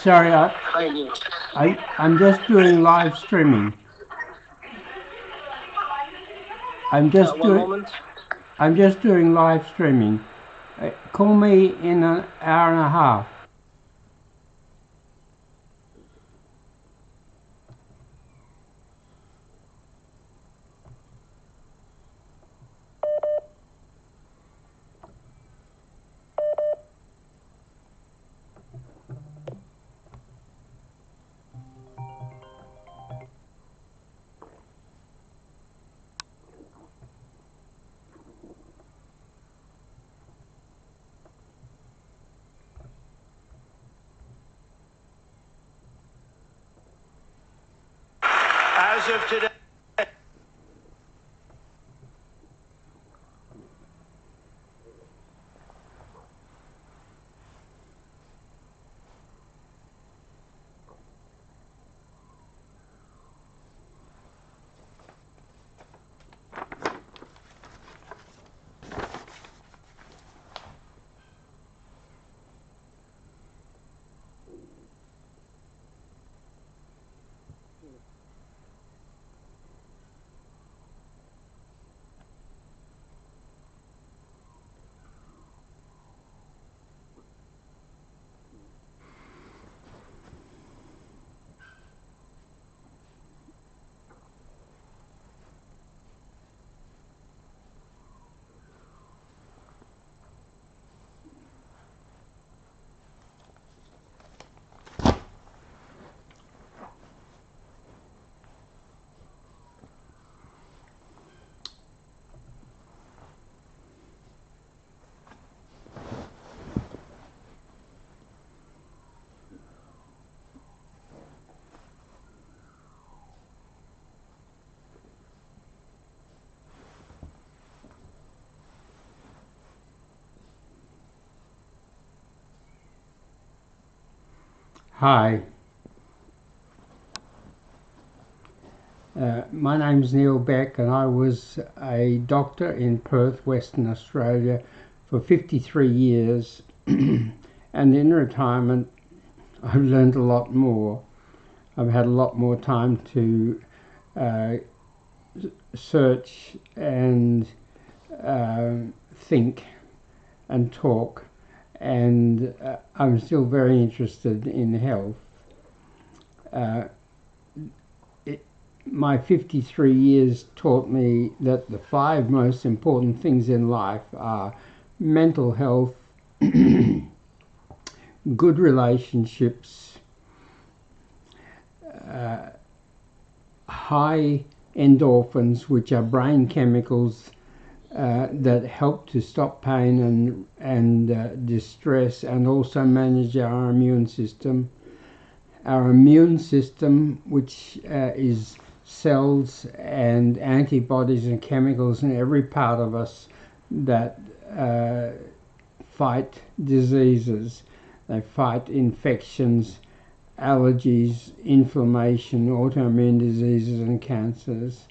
Sorry, Hi, Neil. I'm just doing live streaming. I'm just One doing moment. I'm just doing live streaming. Call me in an hour and a half. As of today, Hi, my name's Neil Beck, and I was a doctor in Perth, Western Australia, for 53 years. And in retirement, I've learned a lot more. I've had a lot more time to uh, search and think and talk, and I'm still very interested in health. Uh, my 53 years taught me that the five most important things in life are mental health, good relationships, uh, high endorphins, which are brain chemicals that help to stop pain and distress, and also manage our immune system. Our immune system, which is cells and antibodies and chemicals in every part of us that fight diseases. They fight infections, allergies, inflammation, autoimmune diseases, and cancers.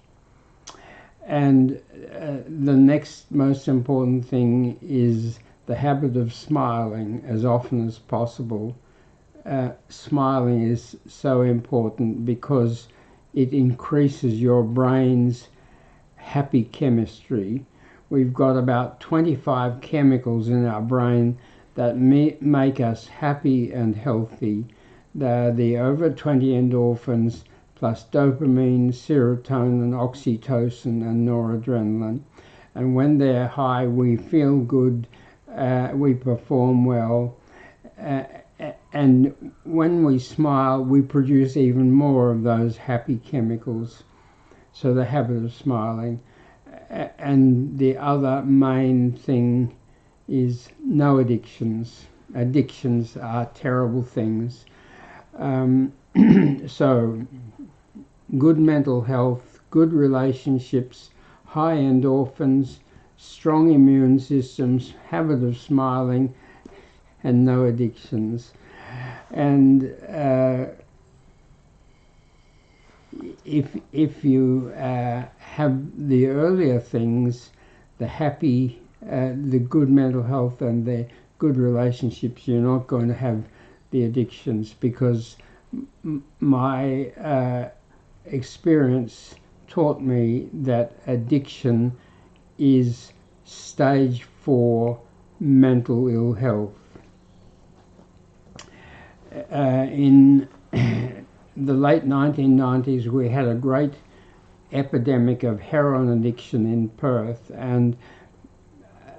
And the next most important thing is the habit of smiling as often as possible. Smiling is so important because it increases your brain's happy chemistry. We've got about 25 chemicals in our brain that make us happy and healthy. They're the over 20 endorphins plus dopamine, serotonin, oxytocin, and noradrenaline. And when they're high, we feel good, we perform well, uh, and when we smile, we produce even more of those happy chemicals. So the habit of smiling. And the other main thing is no addictions. Addictions are terrible things. Um, so good mental health, good relationships, high endorphins, strong immune systems, habit of smiling, and no addictions. And if you have the earlier things, the happy, the good mental health, and the good relationships, you're not going to have the addictions, because my experience taught me that addiction is stage 4 mental ill health. In the late 1990s, we had a great epidemic of heroin addiction in Perth, and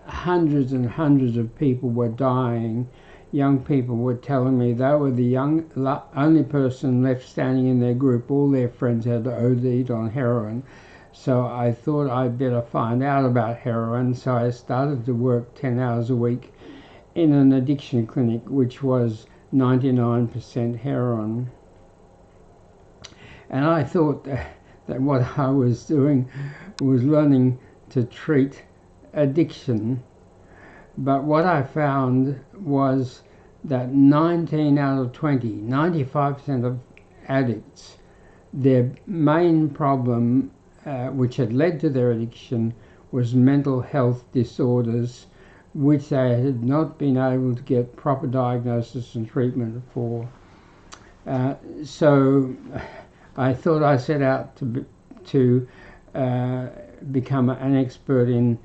hundreds and hundreds of people were dying. Young people were telling me they were the only person left standing in their group. All their friends had OD'd on heroin. So I thought I'd better find out about heroin, so I started to work 10 hours a week in an addiction clinic, which was 99% heroin. And I thought that what I was doing was learning to treat addiction. But what I found was that 19 out of 20, 95% of addicts, their main problem, which had led to their addiction, was mental health disorders, which they had not been able to get proper diagnosis and treatment for. So I thought I set out to become an expert in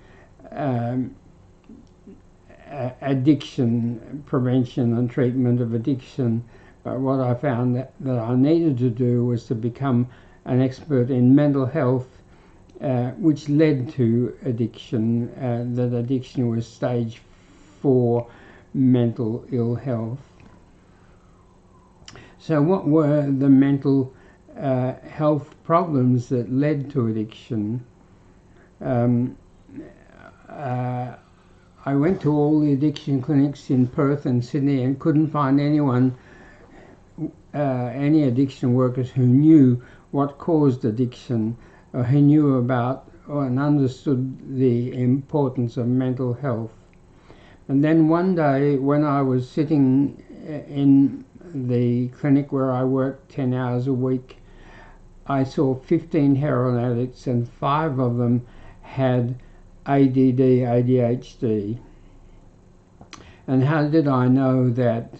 addiction prevention and treatment of addiction. But what I found that I needed to do was to become an expert in mental health, which led to addiction. That addiction was stage 4 mental ill health. So what were the mental health problems that led to addiction? I went to all the addiction clinics in Perth and Sydney and couldn't find anyone, any addiction workers who knew what caused addiction, or who knew about and understood the importance of mental health. And then one day, when I was sitting in the clinic where I worked 10 hours a week, I saw 15 heroin addicts, and 5 of them had ADD, ADHD. And how did I know that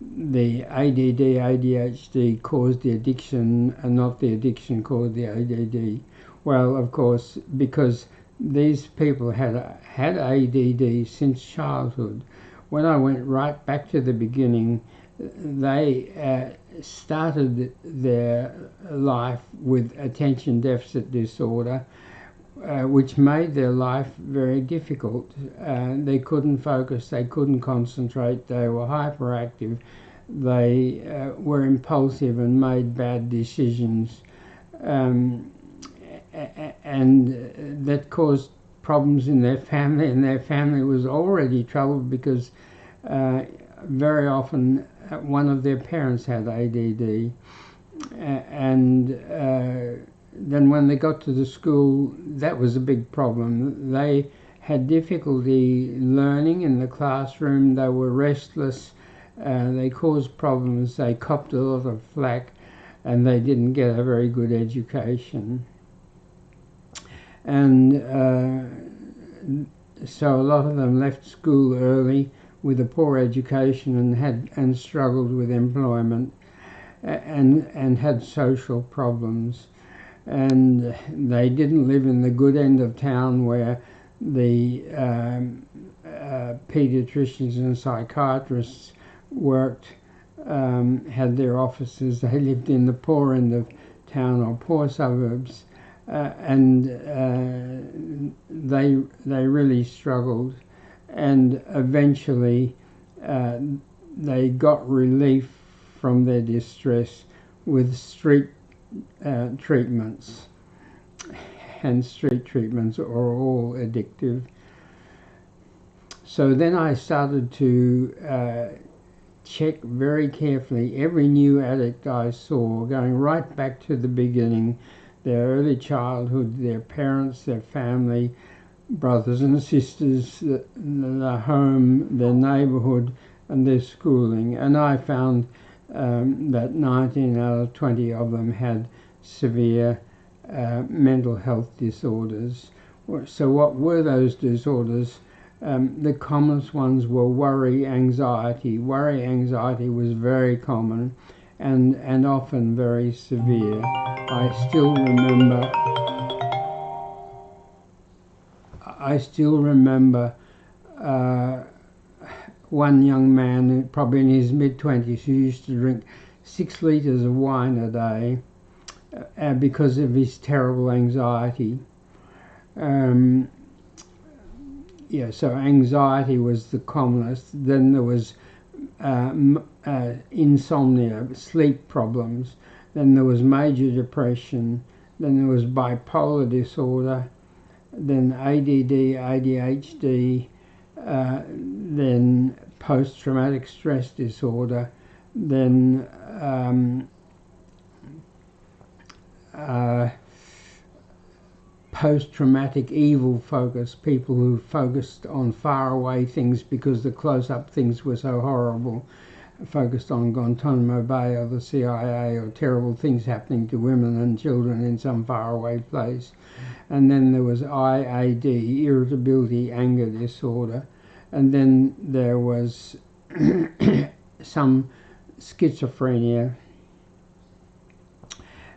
the ADD, ADHD caused the addiction and not the addiction caused the ADD? Well, of course, because these people had ADD since childhood. When I went right back to the beginning, they started their life with attention deficit disorder, which made their life very difficult. They couldn't focus, they couldn't concentrate, they were hyperactive, they were impulsive and made bad decisions, and that caused problems in their family, and their family was already troubled because very often one of their parents had ADD, and then when they got to the school, that was a big problem. They had difficulty learning in the classroom, they were restless, they caused problems, they copped a lot of flack, and they didn't get a very good education. And so a lot of them left school early with a poor education and struggled with employment, and had social problems. And they didn't live in the good end of town where the pediatricians and psychiatrists worked, had their offices. They lived in the poor end of town or poor suburbs, and they really struggled. And eventually they got relief from their distress with street treatments, and street treatments are all addictive. So then I started to check very carefully every new addict I saw, going right back to the beginning, their early childhood, their parents, their family, brothers and sisters, the home, their neighbourhood, and their schooling. And I found that 19 out of 20 of them had severe mental health disorders. So what were those disorders? The commonest ones were worry, anxiety. Worry, anxiety was very common and often very severe. I still remember one young man, probably in his mid-20s, who used to drink 6 litres of wine a day because of his terrible anxiety. So anxiety was the commonest. Then there was insomnia, sleep problems. Then there was major depression. Then there was bipolar disorder. Then ADD, ADHD. Then post-traumatic stress disorder. Then post-traumatic evil focus, people who focused on faraway things because the close-up things were so horrible, focused on Guantanamo Bay or the CIA or terrible things happening to women and children in some faraway place. And then there was IAD, irritability, anger disorder. And then there was some schizophrenia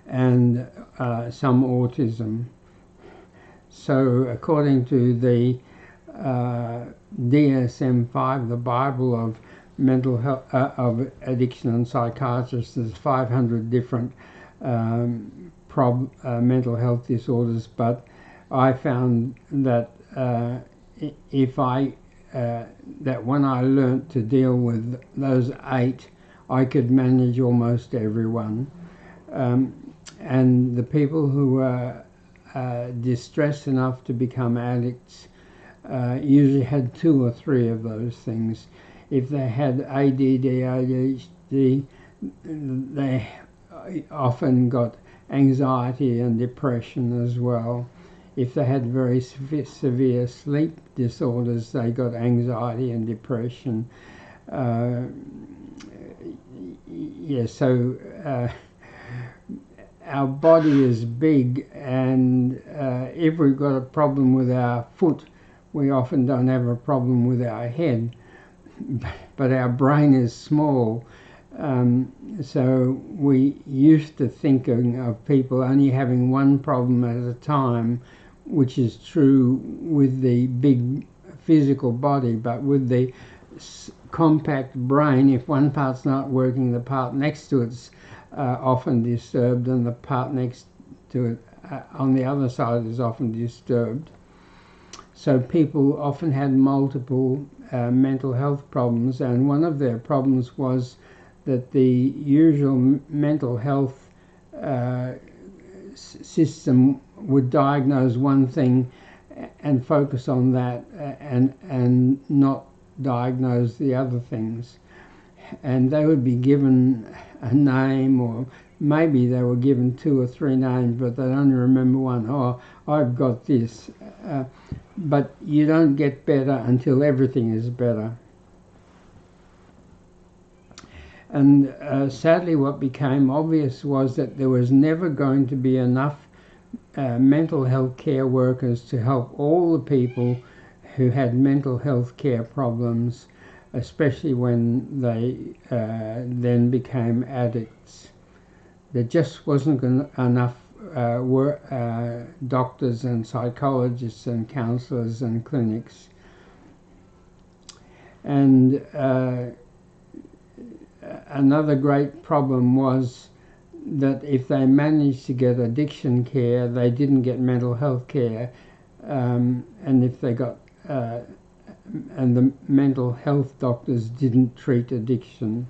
and some autism. So according to the DSM-5, the Bible of mental health, of addiction and psychiatrists, there's 500 different mental health disorders, but I found that that when I learnt to deal with those 8, I could manage almost everyone. And the people who were distressed enough to become addicts usually had 2 or 3 of those things. If they had ADD, ADHD, they often got anxiety and depression as well. If they had very severe sleep disorders, they got anxiety and depression. Our body is big, and if we've got a problem with our foot, we often don't have a problem with our head, but our brain is small. So we used to think of people only having one problem at a time, which is true with the big physical body, but with the compact brain, if one part's not working, the part next to it's often disturbed, and the part next to it on the other side is often disturbed. So people often had multiple mental health problems, and one of their problems was that the usual mental health system would diagnose one thing and focus on that and not diagnose the other things. And they would be given a name, or maybe they were given 2 or 3 names, but they only remember one. Oh, I've got this. But you don't get better until everything is better. And sadly, what became obvious was that there was never going to be enough mental health care workers to help all the people who had mental health care problems, especially when they then became addicts. There just wasn't enough doctors and psychologists and counsellors and clinics. And another great problem was that if they managed to get addiction care, they didn't get mental health care, and if they got and the mental health doctors didn't treat addiction,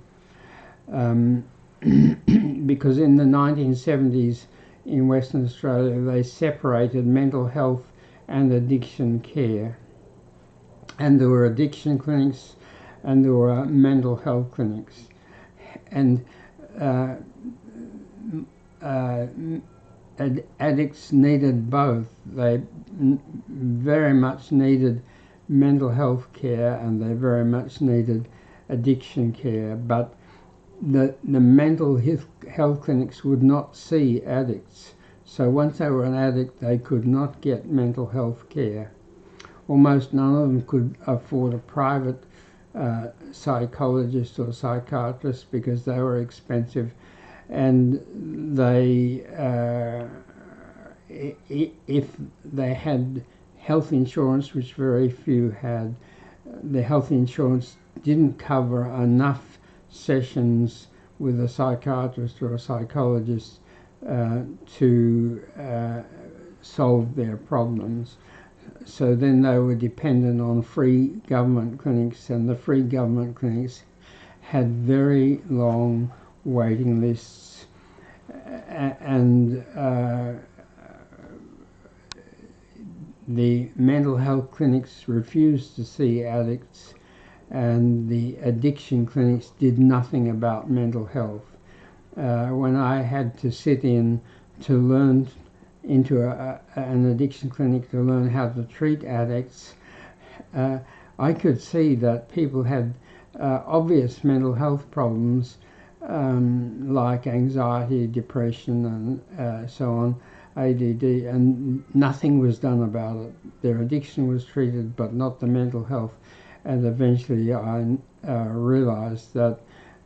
because in the 1970s in Western Australia they separated mental health and addiction care, and there were addiction clinics and there were mental health clinics, and addicts needed both. They very much needed mental health care and they very much needed addiction care, but the mental health clinics would not see addicts. So once they were an addict, they could not get mental health care. almost none of them could afford a private psychologist or psychiatrist because they were expensive, and they if they had health insurance, which very few had, the health insurance didn't cover enough sessions with a psychiatrist or a psychologist to solve their problems. So then they were dependent on free government clinics, and the free government clinics had very long waiting lists, and the mental health clinics refused to see addicts, and the addiction clinics did nothing about mental health. When I had to sit in to learn into an addiction clinic to learn how to treat addicts, I could see that people had obvious mental health problems like anxiety, depression, and so on, ADD, and nothing was done about it. Their addiction was treated, but not the mental health. And eventually I realized that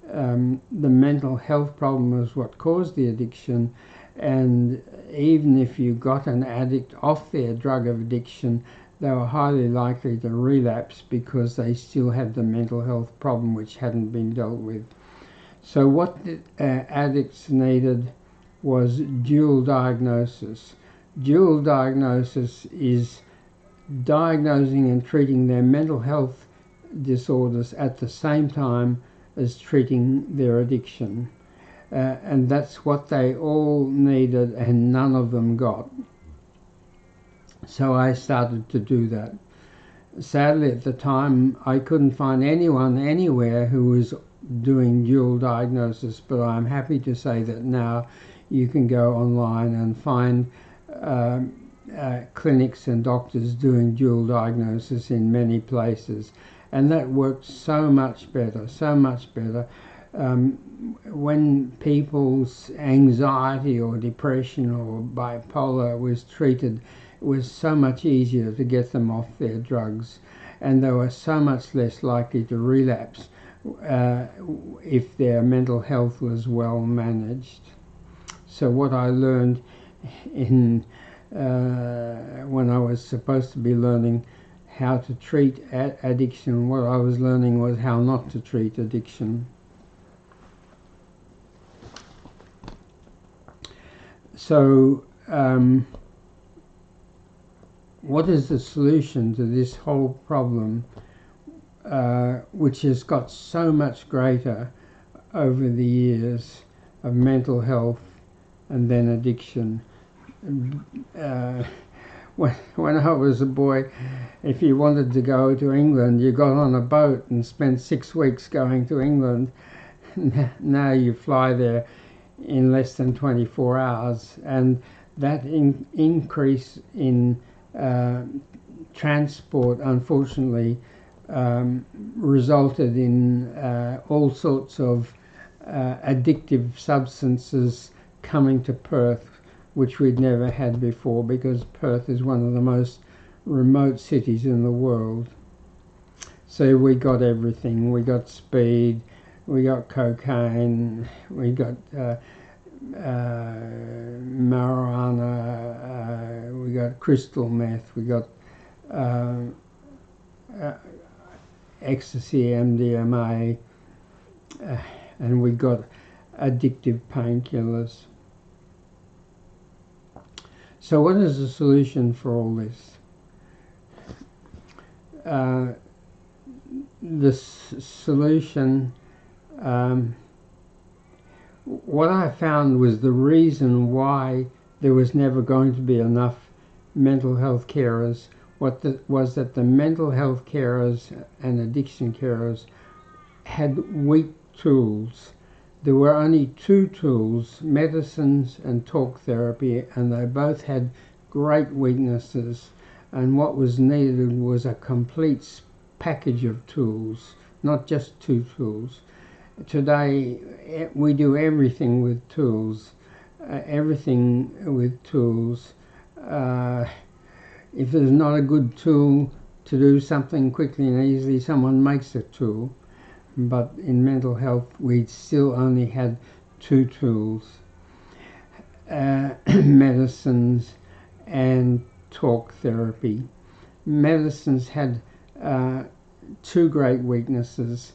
the mental health problem was what caused the addiction, and even if you got an addict off their drug of addiction, they were highly likely to relapse because they still had the mental health problem which hadn't been dealt with. So what the addicts needed was dual diagnosis. Dual diagnosis is diagnosing and treating their mental health disorders at the same time as treating their addiction. And that's what they all needed and none of them got. So I started to do that. Sadly, at the time, I couldn't find anyone anywhere who was doing dual diagnosis, but I'm happy to say that now you can go online and find clinics and doctors doing dual diagnosis in many places, and that works so much better, so much better. When people's anxiety or depression or bipolar was treated, it was so much easier to get them off their drugs, and they were so much less likely to relapse if their mental health was well managed. So what I learned in when I was supposed to be learning how to treat addiction, what I was learning was how not to treat addiction. So what is the solution to this whole problem, which has got so much greater over the years of mental health and then addiction? When I was a boy, if you wanted to go to England, you got on a boat and spent 6 weeks going to England. Now you fly there in less than 24 hours, and that increase in transport unfortunately resulted in all sorts of addictive substances coming to Perth, which we'd never had before, because Perth is one of the most remote cities in the world. So we got everything. We got speed, we got cocaine, we got marijuana, we got crystal meth, we got ecstasy, MDMA, and we got addictive painkillers. So what is the solution for all this? The solution, what I found was the reason why there was never going to be enough mental health carers was that the mental health carers and addiction carers had weak tools. There were only 2 tools, medicines and talk therapy, and they both had great weaknesses, and what was needed was a complete package of tools, not just 2 tools. Today we do everything with tools, If there's not a good tool, to do something quickly and easily, someone makes a tool. But in mental health, we still only had two tools, medicines and talk therapy. Medicines had two great weaknesses.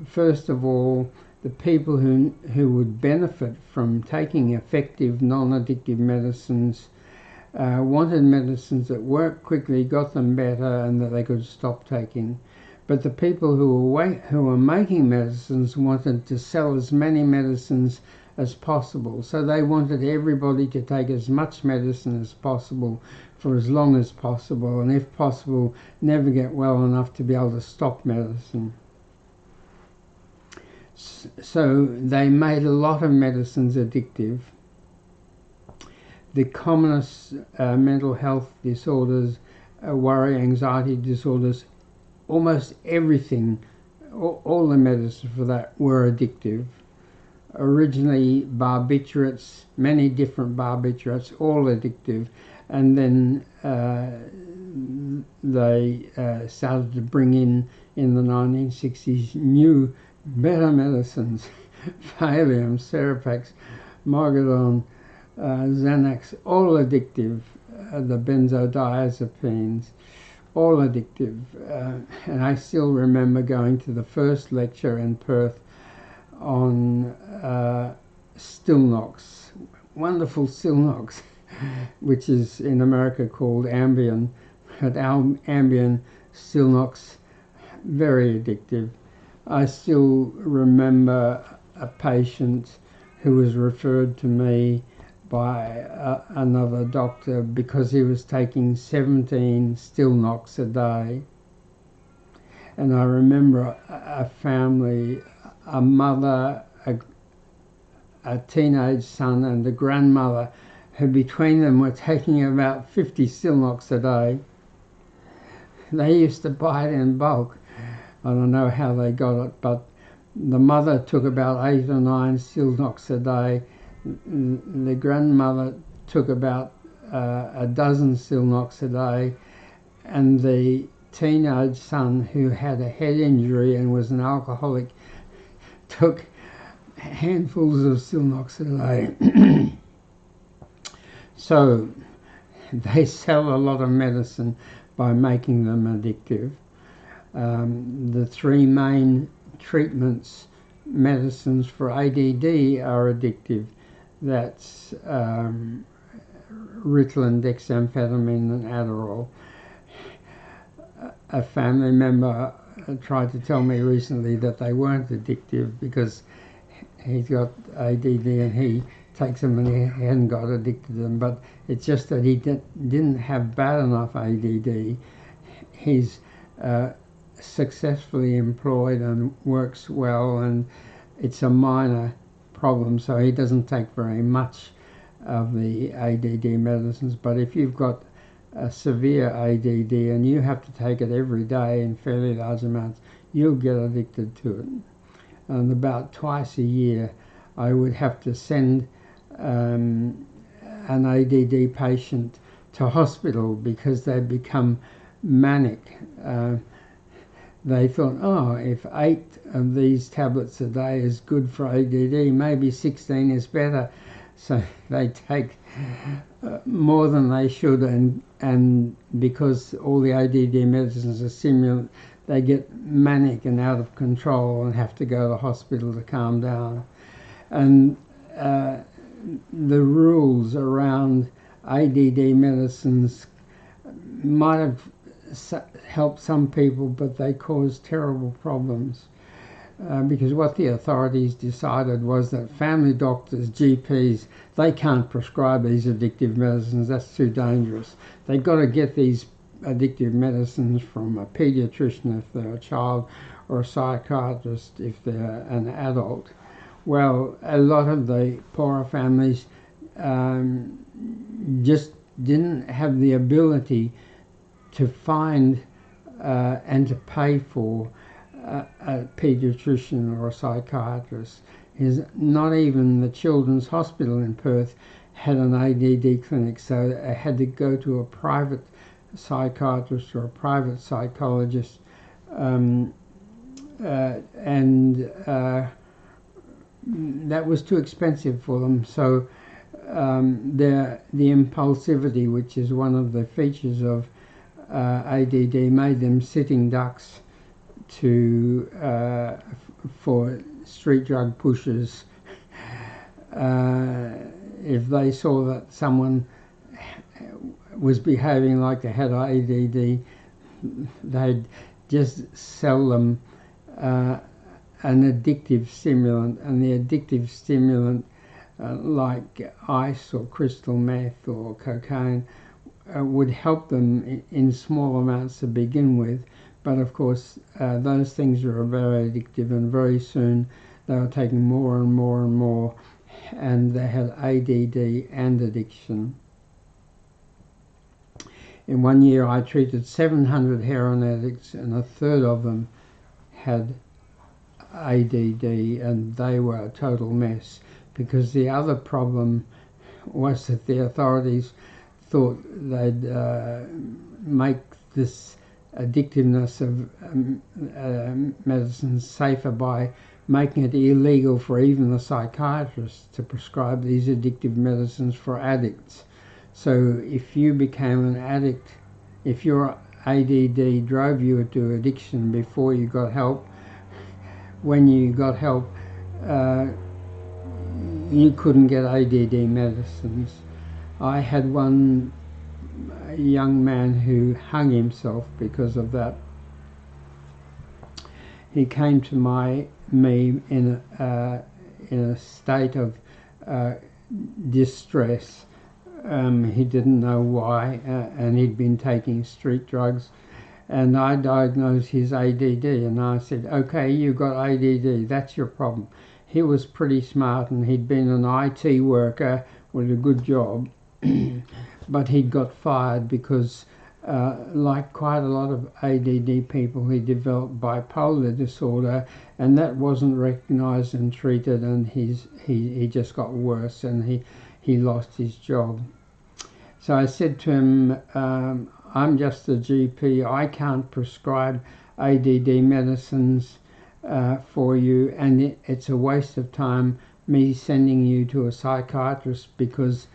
First of all, the people who would benefit from taking effective non-addictive medicines wanted medicines that worked quickly, got them better, and that they could stop taking. But the people who were making medicines wanted to sell as many medicines as possible. So they wanted everybody to take as much medicine as possible for as long as possible, and if possible, never get well enough to be able to stop medicine. So they made a lot of medicines addictive. The commonest mental health disorders, worry, anxiety disorders, almost everything, all the medicines for that were addictive. Originally barbiturates, many different barbiturates, all addictive, and then they started to bring in the 1960s new better medicines, Valium, Seropax, Mogadon, Xanax, all addictive, the benzodiazepines, all addictive. And I still remember going to the first lecture in Perth on Stilnox, wonderful Stilnox, which is in America called Ambien, but Ambien, Stilnox, very addictive. I still remember a patient who was referred to me by another doctor because he was taking 17 Stilnox a day. And I remember a family, a mother, a teenage son and a grandmother who between them were taking about 50 Stilnox a day. They used to buy it in bulk. I don't know how they got it, but the mother took about 8 or 9 Stilnox a day. The grandmother took about a dozen Stilnox a day, and the teenage son, who had a head injury and was an alcoholic, took handfuls of Stilnox a day. So they sell a lot of medicine by making them addictive. The three main treatments, medicines for ADD, are addictive. That's Ritalin, dexamphetamine and Adderall. A family member tried to tell me recently that they weren't addictive because he's got ADD and he takes them and he hadn't got addicted to them, but it's just that he didn't have bad enough ADD. He's successfully employed and works well, and it's a minor problem, so he doesn't take very much of the ADD medicines. But if you've got a severe ADD and you have to take it every day in fairly large amounts, you'll get addicted to it. And about twice a year I would have to send an ADD patient to hospital because they become manic. They thought, oh, if 8 of these tablets a day is good for ADD, maybe 16 is better. So they take more than they should, and because all the ADD medicines are stimulant, they get manic and out of control and have to go to the hospital to calm down. And the rules around ADD medicines might have helped some people, but they caused terrible problems. Because what the authorities decided was that family doctors, GPs, they can't prescribe these addictive medicines, that's too dangerous. They've got to get these addictive medicines from a pediatrician if they're a child, or a psychiatrist if they're an adult. Well, a lot of the poorer families just didn't have the ability to find and to pay for a pediatrician or a psychiatrist. Not even the Children's Hospital in Perth had an ADD clinic, so I had to go to a private psychiatrist or a private psychologist, and that was too expensive for them. So the impulsivity, which is one of the features of ADD, made them sitting ducks for street drug pushers. If they saw that someone was behaving like they had ADD, they'd just sell them an addictive stimulant, and the addictive stimulant, like ice or crystal meth or cocaine, would help them in small amounts to begin with, but of course those things are very addictive, and very soon they were taking more and more and more, and they had ADD and addiction. In 1 year I treated 700 heroin addicts, and a third of them had ADD, and they were a total mess, because the other problem was that the authorities thought they'd make this addictiveness of medicines safer by making it illegal for even the psychiatrists to prescribe these addictive medicines for addicts. So if you became an addict, if your ADD drove you to addiction before you got help, when you got help, you couldn't get ADD medicines. I had one young man who hung himself because of that. He came to me in a state of distress. He didn't know why, and he'd been taking street drugs, and I diagnosed his ADD, and I said, okay, you got ADD, that's your problem. He was pretty smart, and he'd been an IT worker with a good job, but he'd got fired because like quite a lot of ADD people, he developed bipolar disorder, and that wasn't recognized and treated, and he just got worse, and he lost his job. So I said to him, I'm just a GP, I can't prescribe ADD medicines for you, and it's a waste of time me sending you to a psychiatrist, because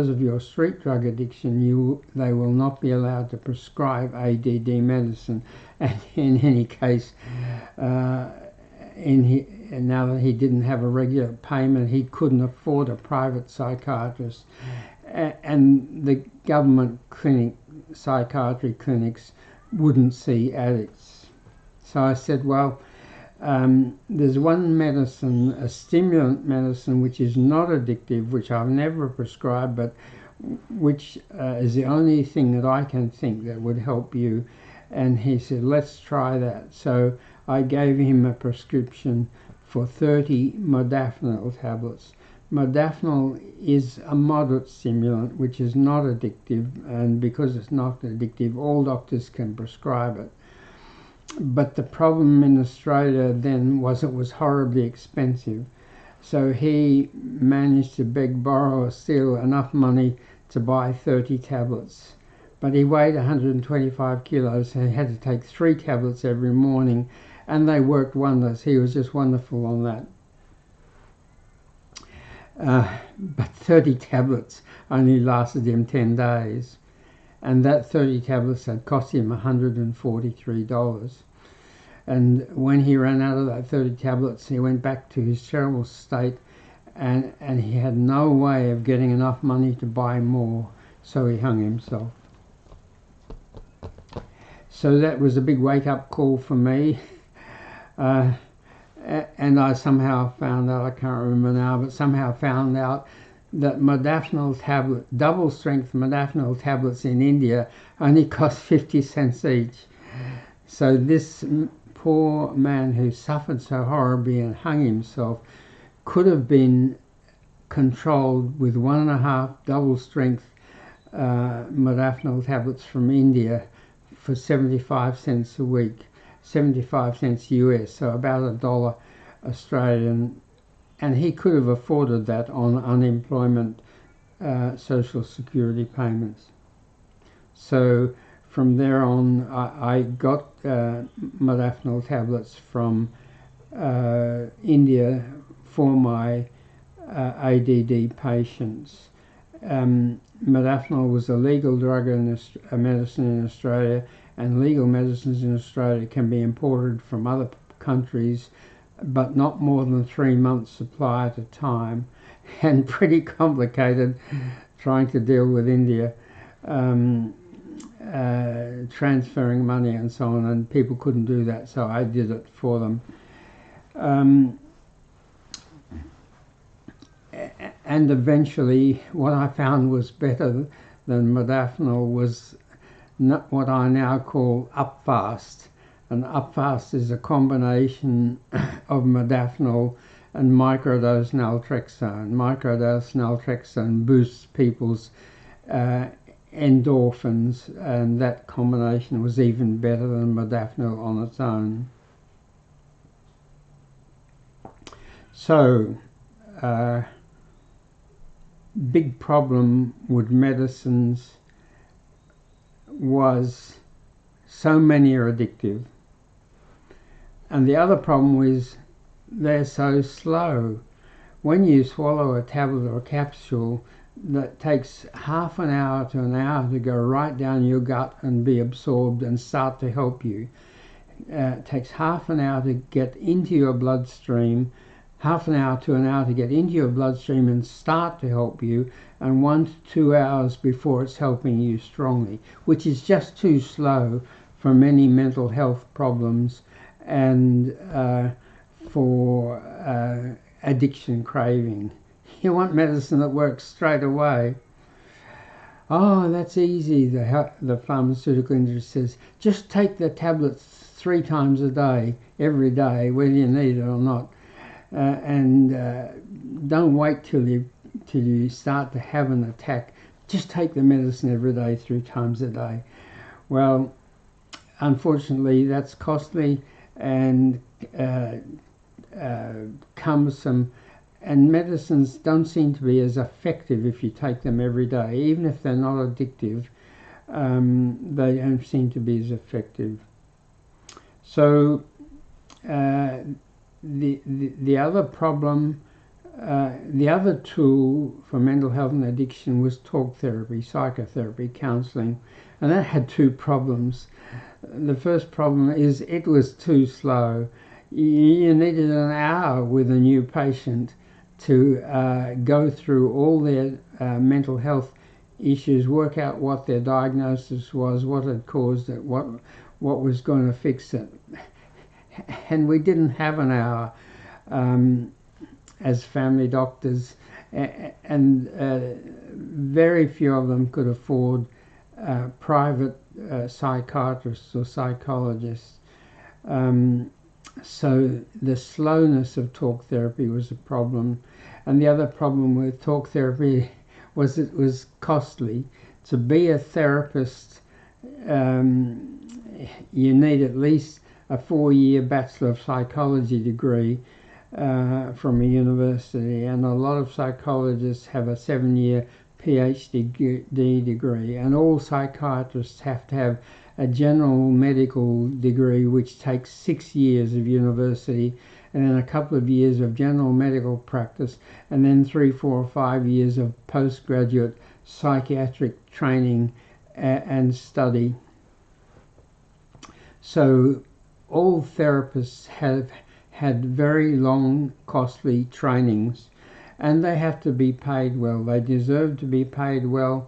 of your street drug addiction they will not be allowed to prescribe ADD medicine. And in any case, now that he didn't have a regular payment, he couldn't afford a private psychiatrist, and the government psychiatry clinics wouldn't see addicts. So I said, well, there's one medicine, a stimulant medicine, which is not addictive, which I've never prescribed, but which is the only thing that I can think that would help you. And he said, let's try that. So I gave him a prescription for 30 modafinil tablets. Modafinil is a moderate stimulant, which is not addictive, and because it's not addictive, all doctors can prescribe it. But the problem in Australia then was it was horribly expensive. So he managed to beg, borrow, or steal enough money to buy 30 tablets. But he weighed 125 kilos, so he had to take 3 tablets every morning, and they worked wonders. He was just wonderful on that. But 30 tablets only lasted him 10 days. And that 30 tablets had cost him $143. And when he ran out of that 30 tablets, he went back to his terrible state, and he had no way of getting enough money to buy more, so he hung himself. So that was a big wake-up call for me. And I somehow found out, I can't remember now, but somehow found out that modafinil tablet, double-strength modafinil tablets in India only cost 50 cents each. So this poor man who suffered so horribly and hung himself could have been controlled with 1.5 double-strength modafinil tablets from India for 75 cents a week, 75 cents US, so about $1 Australian. And he could have afforded that on unemployment social security payments. So from there on, I got modafinil tablets from India for my ADD patients. Modafinil was a legal drug in medicine in Australia, and legal medicines in Australia can be imported from other countries, but not more than 3 months supply at a time, and pretty complicated trying to deal with India, transferring money and so on, and people couldn't do that, so I did it for them. And eventually what I found was better than modafinil was not what I now call Upfast. And Upfast is a combination of modafinil and microdose naltrexone. Microdose naltrexone boosts people's endorphins, and that combination was even better than modafinil on its own. So, big problem with medicines was so many are addictive, and the other problem is they're so slow. When you swallow a tablet or a capsule, that takes half an hour to an hour to go right down your gut and be absorbed and start to help you. It takes half an hour to get into your bloodstream, half an hour to an hour to get into your bloodstream and start to help you, and 1 to 2 hours before it's helping you strongly, which is just too slow for many mental health problems and for addiction craving. You want medicine that works straight away. Oh, that's easy, the pharmaceutical industry says. Just take the tablets 3 times a day, every day, whether you need it or not. And don't wait till you start to have an attack. Just take the medicine every day, 3 times a day. Well, unfortunately, that's costly and cumbersome, and medicines don't seem to be as effective if you take them every day. Even if they're not addictive, they don't seem to be as effective. So the other problem, the other tool for mental health and addiction was talk therapy, psychotherapy, counselling, and that had 2 problems. The first problem is it was too slow. You needed an hour with a new patient to go through all their mental health issues, work out what their diagnosis was, what had caused it, what was going to fix it. And we didn't have an hour as family doctors, and very few of them could afford private psychiatrists or psychologists. So the slowness of talk therapy was a problem, and the other problem with talk therapy was it was costly. To be a therapist, you need at least a 4-year Bachelor of Psychology degree from a university, and a lot of psychologists have a 7-year PhD degree, and all psychiatrists have to have a general medical degree, which takes 6 years of university, and then a couple of years of general medical practice, and then 3, 4, or 5 years of postgraduate psychiatric training and study. So all therapists have had very long, costly trainings, and they have to be paid well. They deserve to be paid well,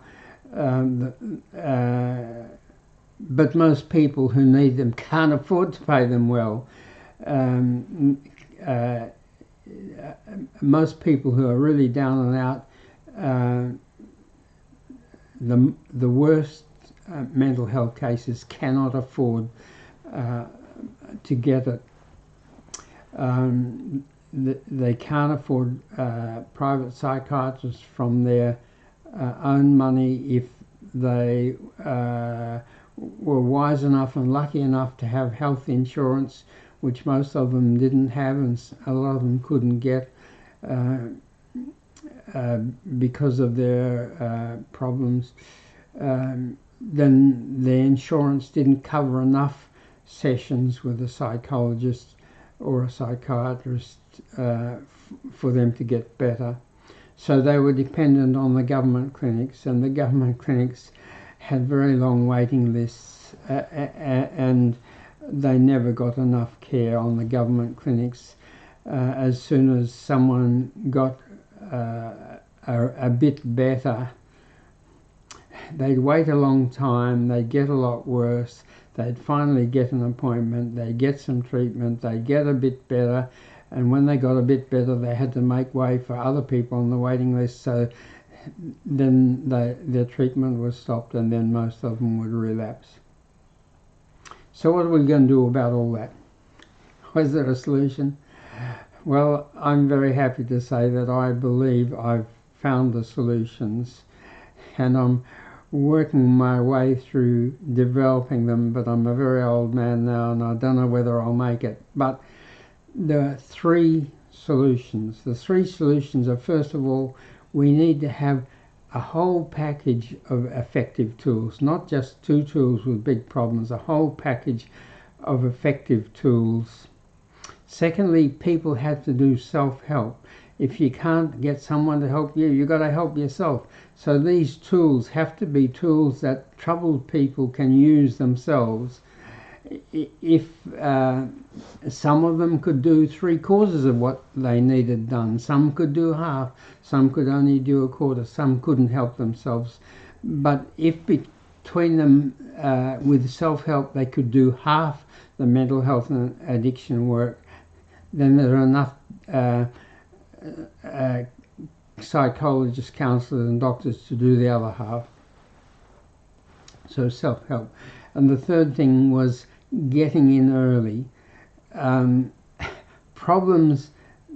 but most people who need them can't afford to pay them well. Most people who are really down and out, the worst mental health cases cannot afford to get it. They can't afford private psychiatrists from their own money if they were wise enough and lucky enough to have health insurance, which most of them didn't have, and a lot of them couldn't get because of their problems. then the insurance didn't cover enough sessions with a psychologist or a psychiatrist for them to get better. So they were dependent on the government clinics, and the government clinics had very long waiting lists, and they never got enough care on the government clinics. As soon as someone got a bit better, they'd wait a long time, they'd get a lot worse, they'd finally get an appointment, they'd get some treatment, they'd get a bit better, and when they got a bit better they had to make way for other people on the waiting list, so then their treatment was stopped, and then most of them would relapse. So what are we going to do about all that? Was there a solution? Well, I'm very happy to say that I believe I've found the solutions, and I'm working my way through developing them, but I'm a very old man now and I don't know whether I'll make it. But there are three solutions. The three solutions are, first of all, we need to have a whole package of effective tools, not just two tools with big problems, a whole package of effective tools. Secondly, people have to do self-help. If you can't get someone to help you, you've got to help yourself. So these tools have to be tools that troubled people can use themselves. If some of them could do 3/4 of what they needed done, some could do half, some could only do 1/4, some couldn't help themselves. But if between them with self-help they could do half the mental health and addiction work, then there are enough psychologists, counsellors and doctors to do the other half. So self-help. And the third thing was getting in early. Problems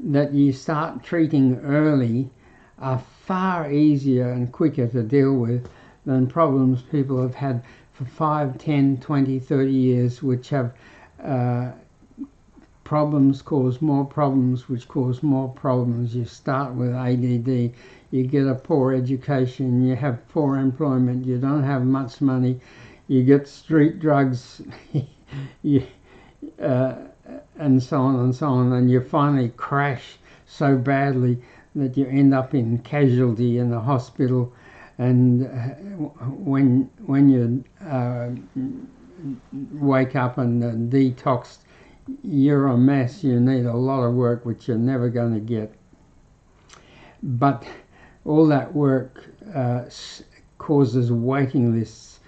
that you start treating early are far easier and quicker to deal with than problems people have had for 5, 10, 20, 30 years, which have problems cause more problems, which cause more problems. You start with ADD, you get a poor education, you have poor employment, you don't have much money, you get street drugs, and so on, and you finally crash so badly that you end up in casualty in the hospital, and when you wake up and detoxed, you're a mess. You need a lot of work which you're never going to get. But all that work causes waiting lists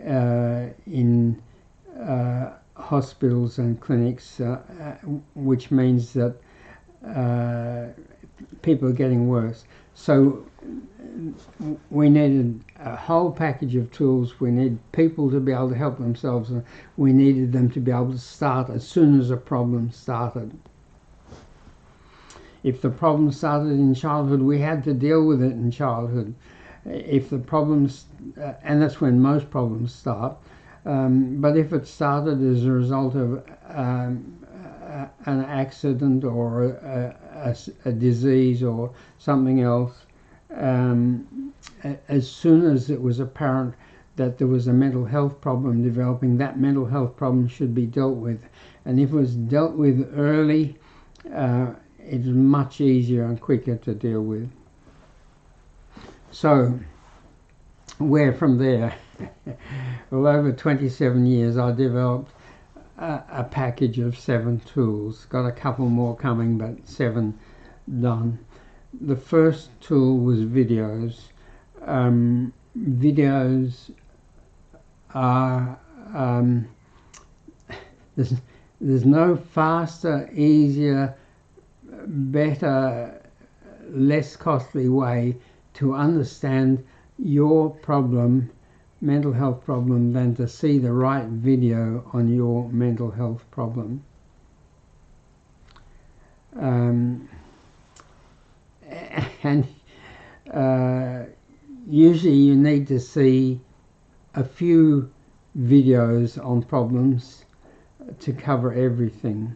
in hospitals and clinics, which means that people are getting worse. So we needed a whole package of tools. We need people to be able to help themselves, and we needed them to be able to start as soon as a problem started. If the problem started in childhood, we had to deal with it in childhood. If the problems, and that's when most problems start, but if it started as a result of an accident or a disease or something else, as soon as it was apparent that there was a mental health problem developing, that mental health problem should be dealt with. And if it was dealt with early, it's much easier and quicker to deal with. So, where from there? Well, over 27 years I developed a package of 7 tools. Got a couple more coming, but 7 done. The first tool was videos. Videos are there's no faster, easier, better, less costly way to understand your problem, mental health problem, than to see the right video on your mental health problem. And usually you need to see a few videos on problems to cover everything.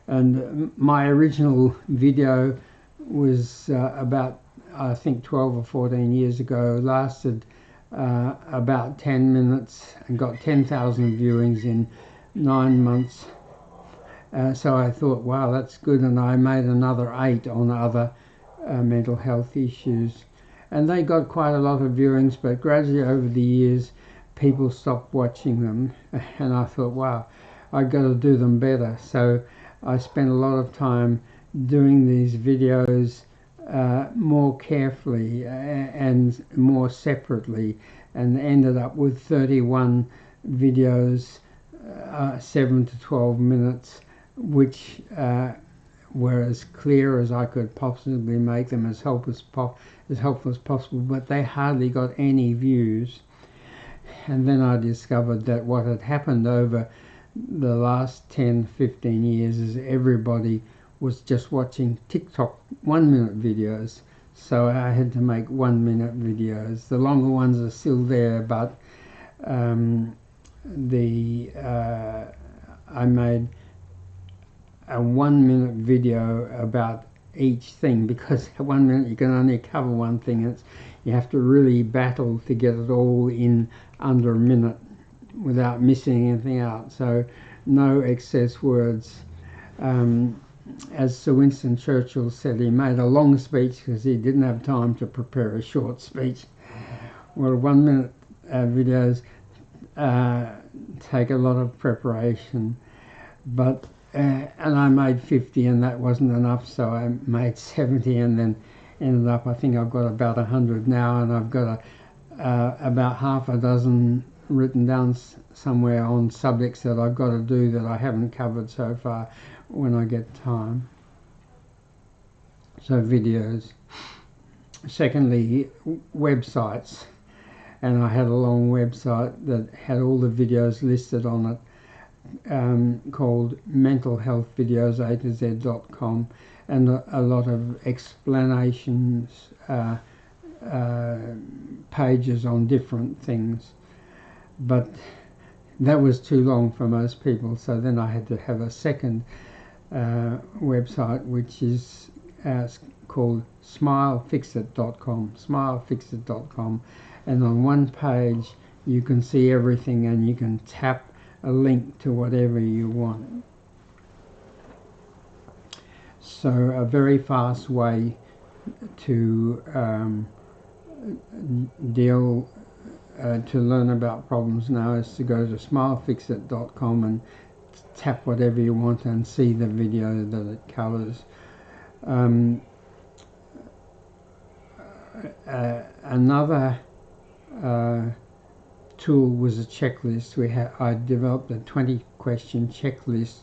And my original video was about, I think, 12 or 14 years ago, lasted about 10 minutes and got 10,000 viewings in 9 months. So I thought, wow, that's good, and I made another 8 on other mental health issues. And they got quite a lot of viewings, but gradually over the years, people stopped watching them, and I thought, wow, I've got to do them better. So I spent a lot of time doing these videos more carefully and more separately, and ended up with 31 videos, 7 to 12 minutes, which were as clear as I could possibly make them, as helpful as possible, but they hardly got any views. And then I discovered that what had happened over the last 10-15 years is everybody was just watching TikTok 1-minute videos. So I had to make 1-minute videos. The longer ones are still there, but I made a 1-minute video about each thing, because 1 minute you can only cover one thing. You have to really battle to get it all in under a minute without missing anything out. So no excess words. As Sir Winston Churchill said, he made a long speech because he didn't have time to prepare a short speech. Well, 1-minute videos take a lot of preparation, but and I made 50, and that wasn't enough, so I made 70, and then ended up, I think I've got about 100 now, and I've got about half a dozen written down somewhere on subjects that I've got to do that I haven't covered so far when I get time. So videos. Secondly, websites, and I had a long website that had all the videos listed on it, called mentalhealthvideos.com, and a lot of explanations, pages on different things. But that was too long for most people, so then I had to have a second website, which is called smilefixit.com, and on one page you can see everything, and you can tap a link to whatever you want. So a very fast way to to learn about problems now is to go to smilefixit.com and tap whatever you want and see the video that it covers. Another tool was a checklist. I developed a 20-question checklist,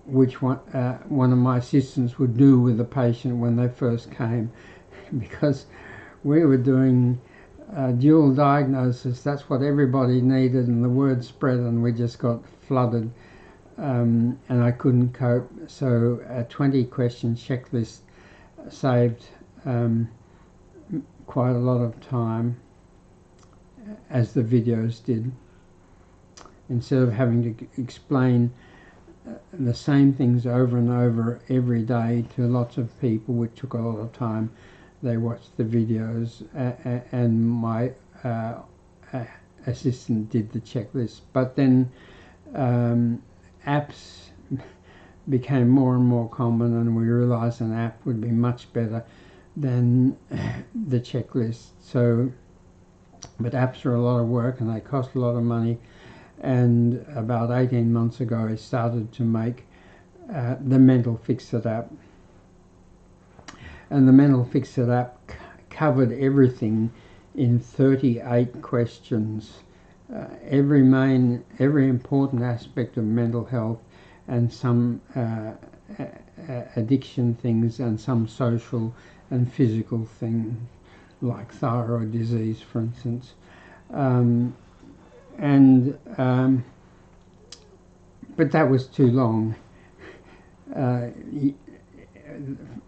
which one of my assistants would do with the patient when they first came, because we were doing dual diagnosis. That's what everybody needed, and the word spread, and we just got flooded, and I couldn't cope. So a 20-question checklist saved quite a lot of time, as the videos did. Instead of having to explain the same things over and over every day to lots of people, which took a lot of time, they watched the videos, and my assistant did the checklist. But then apps became more and more common, and we realized an app would be much better than the checklist. So, but apps are a lot of work, and they cost a lot of money. And about 18 months ago, I started to make the Mental Fix-It app. And the Mental Fix-It app covered everything in 38 questions. Every important aspect of mental health, and some addiction things, and some social and physical things, like thyroid disease, for instance. But that was too long.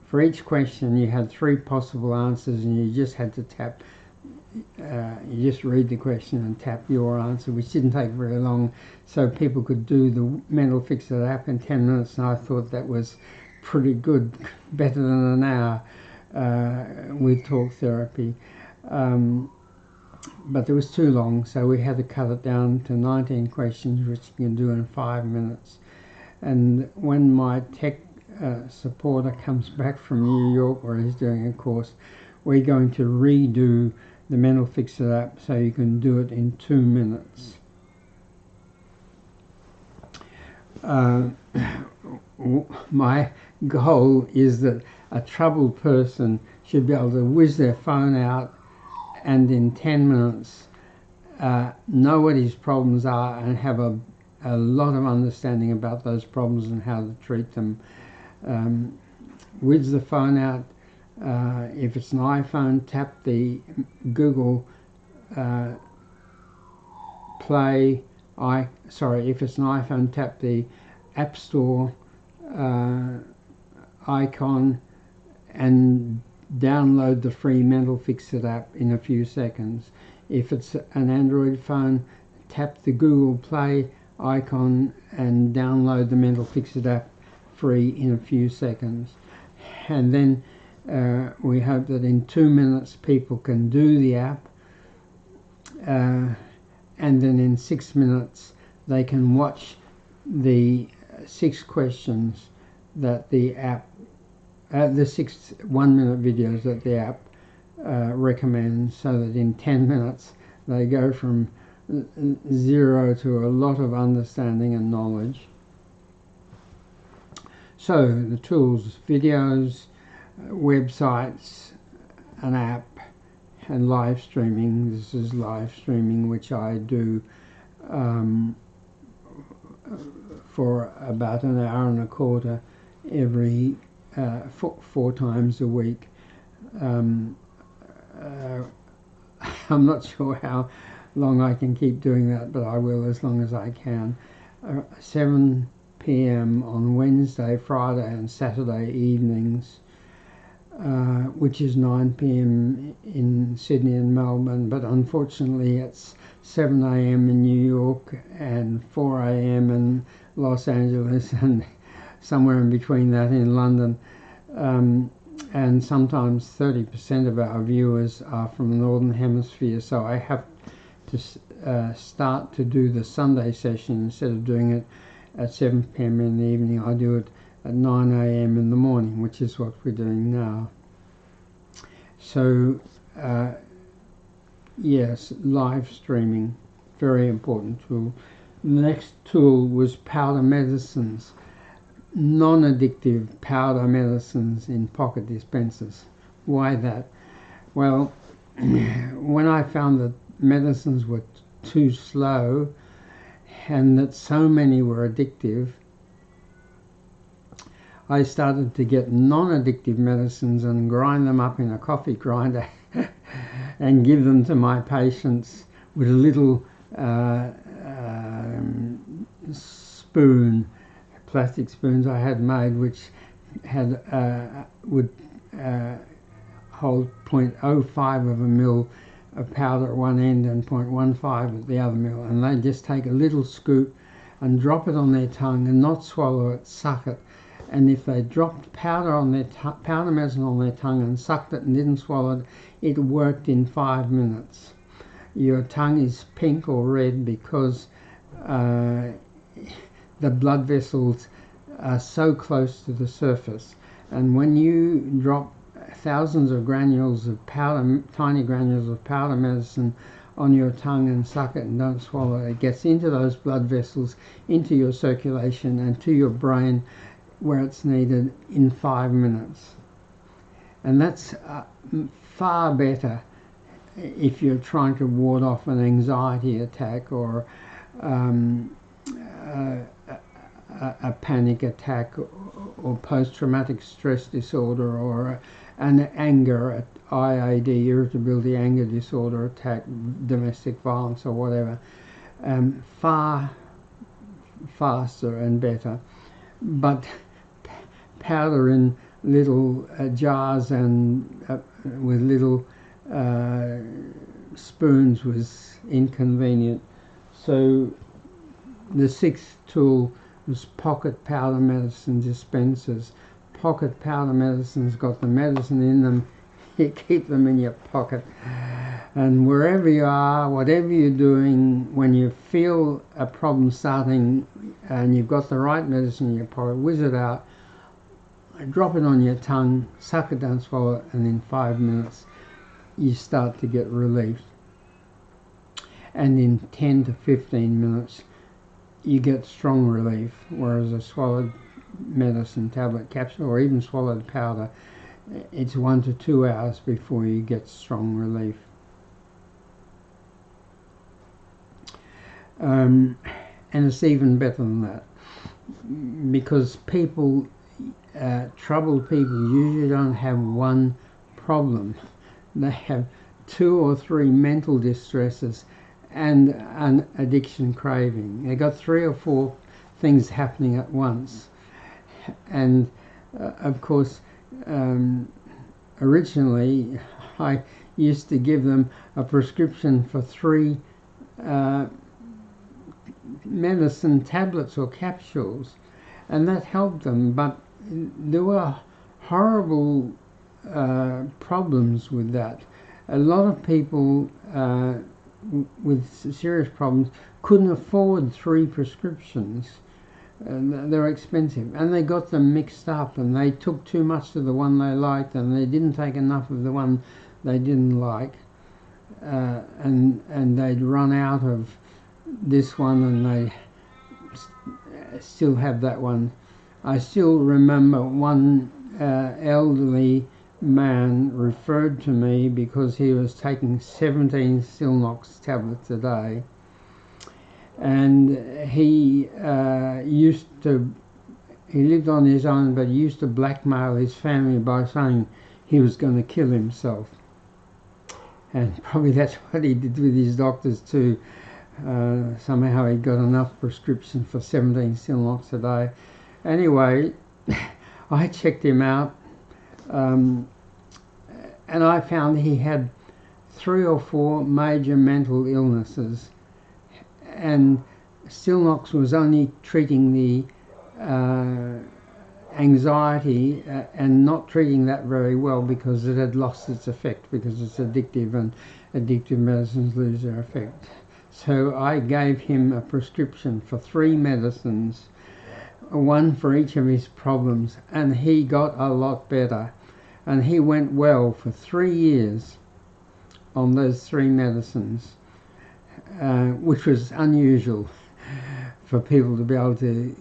For each question you had 3 possible answers, and you just had to tap, you just read the question and tap your answer, which didn't take very long, so people could do the Mental Fix-It app in 10 minutes, and I thought that was pretty good, better than an hour. with talk therapy. But it was too long, so we had to cut it down to 19 questions, which you can do in 5 minutes. And when my tech supporter comes back from New York, where he's doing a course, we're going to redo the Mental Fix-It app so you can do it in 2 minutes. My goal is that a troubled person should be able to whiz their phone out and in 10 minutes know what his problems are and have a lot of understanding about those problems and how to treat them. Whiz the phone out. If it's an iPhone, tap the Google Play. If it's an iPhone, tap the App Store icon and download the free Mental Fix-It app in a few seconds. If it's an Android phone, tap the Google Play icon and download the Mental Fix-It app free in a few seconds. And then we hope that in 2 minutes people can do the app, and then in 6 minutes they can watch the 6 questions that the app, the 6 1-minute videos that the app recommends, so that in 10 minutes they go from 0 to a lot of understanding and knowledge. So the tools: videos, websites, an app, and live streaming. This is live streaming, which I do for about an hour and a quarter every 4 times a week. I'm not sure how long I can keep doing that, but I will as long as I can. 7 p.m. on Wednesday, Friday and Saturday evenings, which is 9 p.m. in Sydney and Melbourne, but unfortunately it's 7 a.m. in New York and 4 a.m. in Los Angeles and somewhere in between that in London. And sometimes 30% of our viewers are from the Northern Hemisphere, so I have to start to do the Sunday session. Instead of doing it at 7 p.m. in the evening, I do it at 9 a.m. in the morning, which is what we're doing now. So yes, live streaming, very important tool. The next tool was powder medicines, non-addictive powder medicines in pocket dispensers. Why that? Well, when I found that medicines were too slow and that so many were addictive, I started to get non-addictive medicines and grind them up in a coffee grinder and give them to my patients with a little spoon, plastic spoons I had made, which had would hold 0.05 of a mil of powder at one end and 0.15 at the other mil, and they just take a little scoop and drop it on their tongue and not swallow it, suck it. And if they dropped powder on their powder medicine on their tongue and sucked it and didn't swallow it, it worked in 5 minutes. Your tongue is pink or red because the blood vessels are so close to the surface, and when you drop thousands of granules of powder, tiny granules of powder medicine on your tongue and suck it and don't swallow it, it gets into those blood vessels, into your circulation and to your brain where it's needed in 5 minutes. And that's far better if you're trying to ward off an anxiety attack or a panic attack or post-traumatic stress disorder or an anger, IAD, irritability anger disorder attack, domestic violence or whatever. Far faster and better. But powder in little jars and with little spoons was inconvenient. So the 6th tool was pocket powder medicine dispensers. pocket powder medicines got the medicine in them. You keep them in your pocket, and wherever you are, whatever you're doing, when you feel a problem starting and you've got the right medicine in your pocket, whiz it out, drop it on your tongue, suck it down, swallow it, and in 5 minutes you start to get relief. And in 10 to 15 minutes you get strong relief, whereas a swallowed medicine tablet capsule or even swallowed powder, it's 1 to 2 hours before you get strong relief. And it's even better than that, because people, troubled people usually don't have one problem. They have 2 or 3 mental distresses and an addiction craving. They've got 3 or 4 things happening at once. And of course, originally I used to give them a prescription for 3 medicine tablets or capsules, and that helped them, but there were horrible problems with that. A lot of people with serious problems couldn't afford 3 prescriptions. They were expensive, and they got them mixed up, and they took too much of the one they liked and they didn't take enough of the one they didn't like, and they'd run out of this one and they still have that one. I still remember one elderly man referred to me because he was taking 17 Stilnox tablets a day, and he lived on his own, but he used to blackmail his family by saying he was going to kill himself, and probably that's what he did with his doctors too. Somehow he got enough prescription for 17 Stilnox a day. Anyway, I checked him out, and I found he had 3 or 4 major mental illnesses, and Stilnox was only treating the anxiety and not treating that very well, because it had lost its effect, because it's addictive and addictive medicines lose their effect. So I gave him a prescription for 3 medicines, 1 for each of his problems, and he got a lot better, and he went well for 3 years on those 3 medicines, which was unusual for people to be able to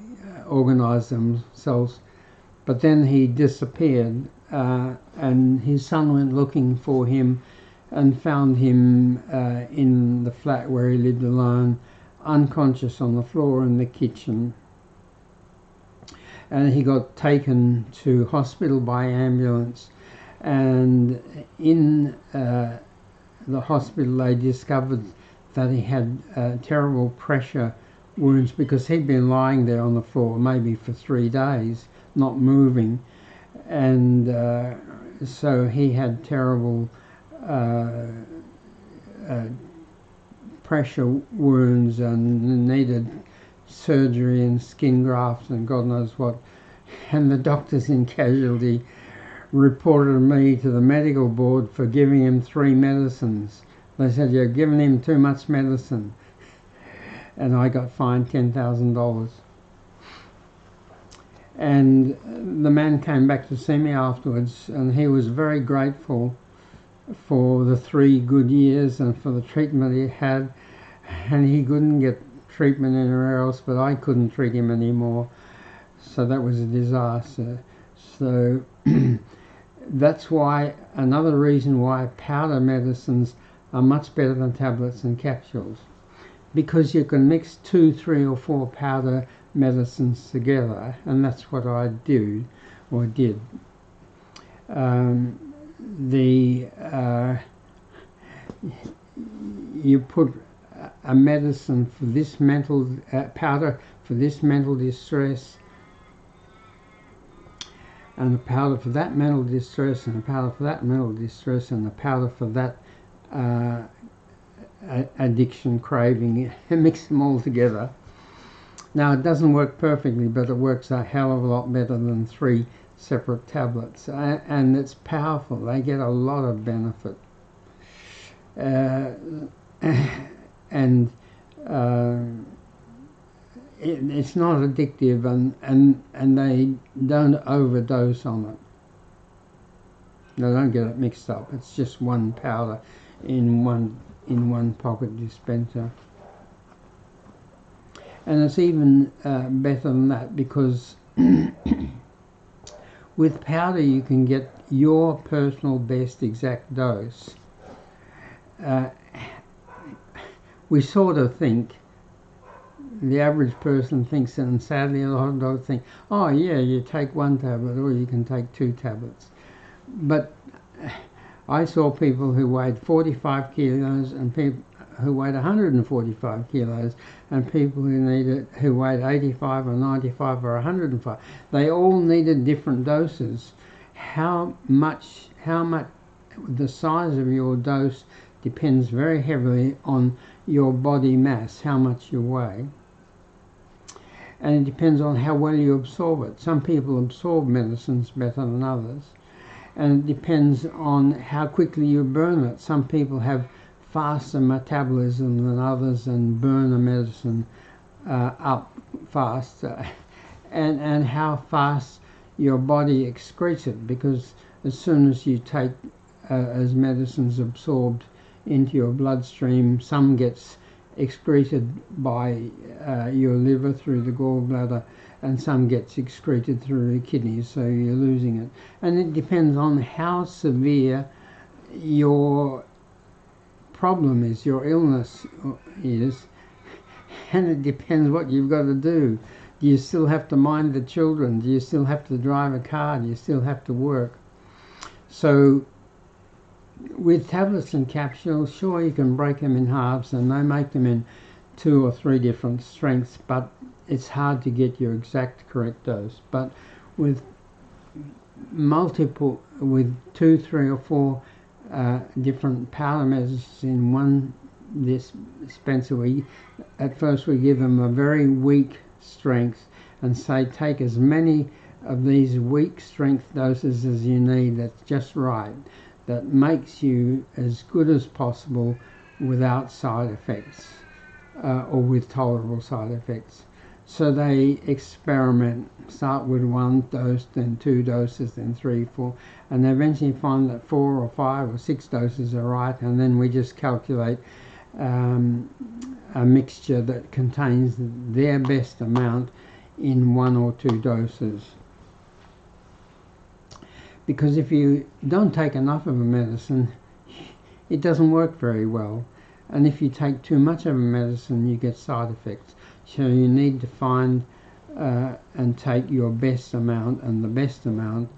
organise themselves. But then he disappeared, and his son went looking for him and found him in the flat where he lived alone, unconscious on the floor in the kitchen. And he got taken to hospital by ambulance, and in the hospital they discovered that he had terrible pressure wounds, because he'd been lying there on the floor maybe for 3 days, not moving, and so he had terrible pressure wounds and needed surgery and skin grafts and God knows what. And the doctors in casualty reported me to the medical board for giving him 3 medicines. They said, "You're giving him too much medicine." And I got fined $10,000. And the man came back to see me afterwards, and he was very grateful for the 3 good years and for the treatment he had, and he couldn't get treatment anywhere else, but I couldn't treat him anymore, so that was a disaster. So that's why, another reason why powder medicines are much better than tablets and capsules, because you can mix 2, 3 or 4 powder medicines together, and that's what I did. You put a medicine for this mental powder for this mental distress, and a powder for that mental distress, and a powder for that mental distress, and a powder for that addiction craving, and mix them all together. Now, it doesn't work perfectly, but it works a hell of a lot better than 3 separate tablets, and it's powerful. They get a lot of benefit, and it's not addictive, and they don't overdose on it. They don't get it mixed up. It's just one powder in one pocket dispenser. And it's even better than that, because with powder you can get your personal best exact dose. We sort of think, the average person thinks, and sadly a lot of those think, oh yeah, you take one tablet or you can take 2 tablets. But I saw people who weighed 45 kilos and people who weighed 145 kilos, and people who weighed 85 or 95 or 105. They all needed different doses. How much the size of your dose depends very heavily on your body mass, how much you weigh. And it depends on how well you absorb it. Some people absorb medicines better than others. And it depends on how quickly you burn it. Some people have faster metabolism than others and burn the medicine up faster. And how fast your body excretes it, because as soon as you take as medicines absorbed into your bloodstream, some gets excreted by your liver through the gallbladder, and some gets excreted through the kidneys, so you're losing it. And it depends on how severe your problem is, your illness is, and it depends what you've got to do. Do you still have to mind the children? Do you still have to drive a car? Do you still have to work? So with tablets and capsules, sure, you can break them in halves, and they make them in 2 or 3 different strengths, but it's hard to get your exact correct dose. But with with 2, 3 or 4 different powder medicines in one dispenser, at first we give them a very weak strength and say take as many of these weak strength doses as you need. That's just right. That makes you as good as possible without side effects, or with tolerable side effects. So they experiment, start with 1 dose, then 2 doses, then 3, 4, and they eventually find that 4 or 5 or 6 doses are right, and then we just calculate a mixture that contains their best amount in 1 or 2 doses. Because if you don't take enough of a medicine, it doesn't work very well. And if you take too much of a medicine, you get side effects. So you need to find and take your best amount, and the best amount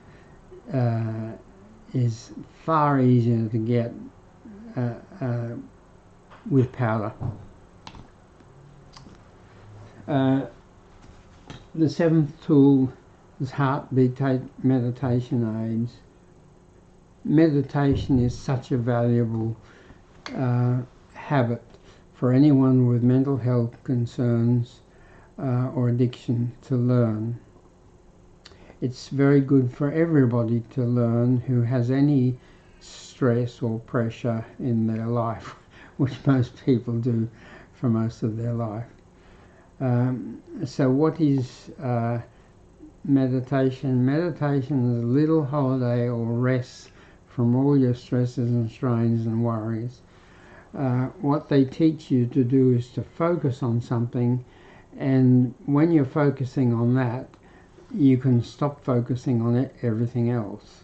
is far easier to get with powder. The 7th tool is heartbeat meditation aids. Meditation is such a valuable habit for anyone with mental health concerns or addiction to learn. It's very good for everybody to learn who has any stress or pressure in their life, which most people do for most of their life. So what is meditation? Meditation is a little holiday or rest from all your stresses and strains and worries. What they teach you to do is to focus on something, and when you're focusing on that, you can stop focusing on everything else,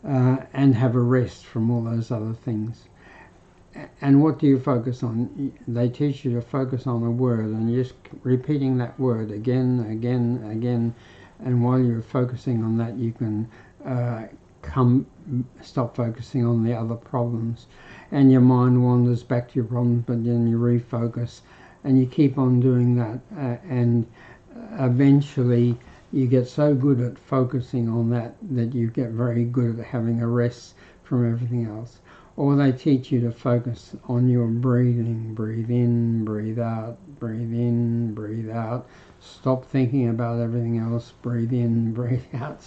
and have a rest from all those other things. And what do you focus on? They teach you to focus on a word, and you're just repeating that word again, again, again, and while you're focusing on that, you can stop focusing on the other problems, and your mind wanders back to your problems, but then you refocus, and you keep on doing that, and eventually you get so good at focusing on that that you get very good at having a rest from everything else. or they teach you to focus on your breathing. Breathe in, breathe out, breathe in, breathe out. Stop thinking about everything else. Breathe in, breathe out.